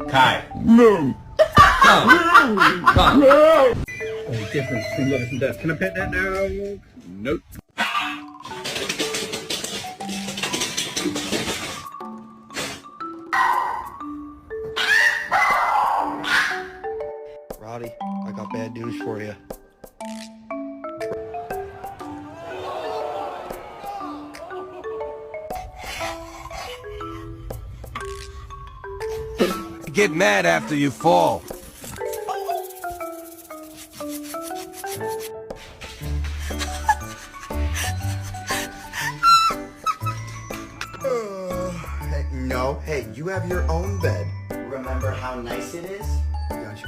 Kai. No. Come. Come. No. Only difference between lovers and death. Can I pet that dog? Nope. Rowdy, I got bad news for you. Get mad after you fall. No, hey, you have your own bed. Remember how nice it is? I got you.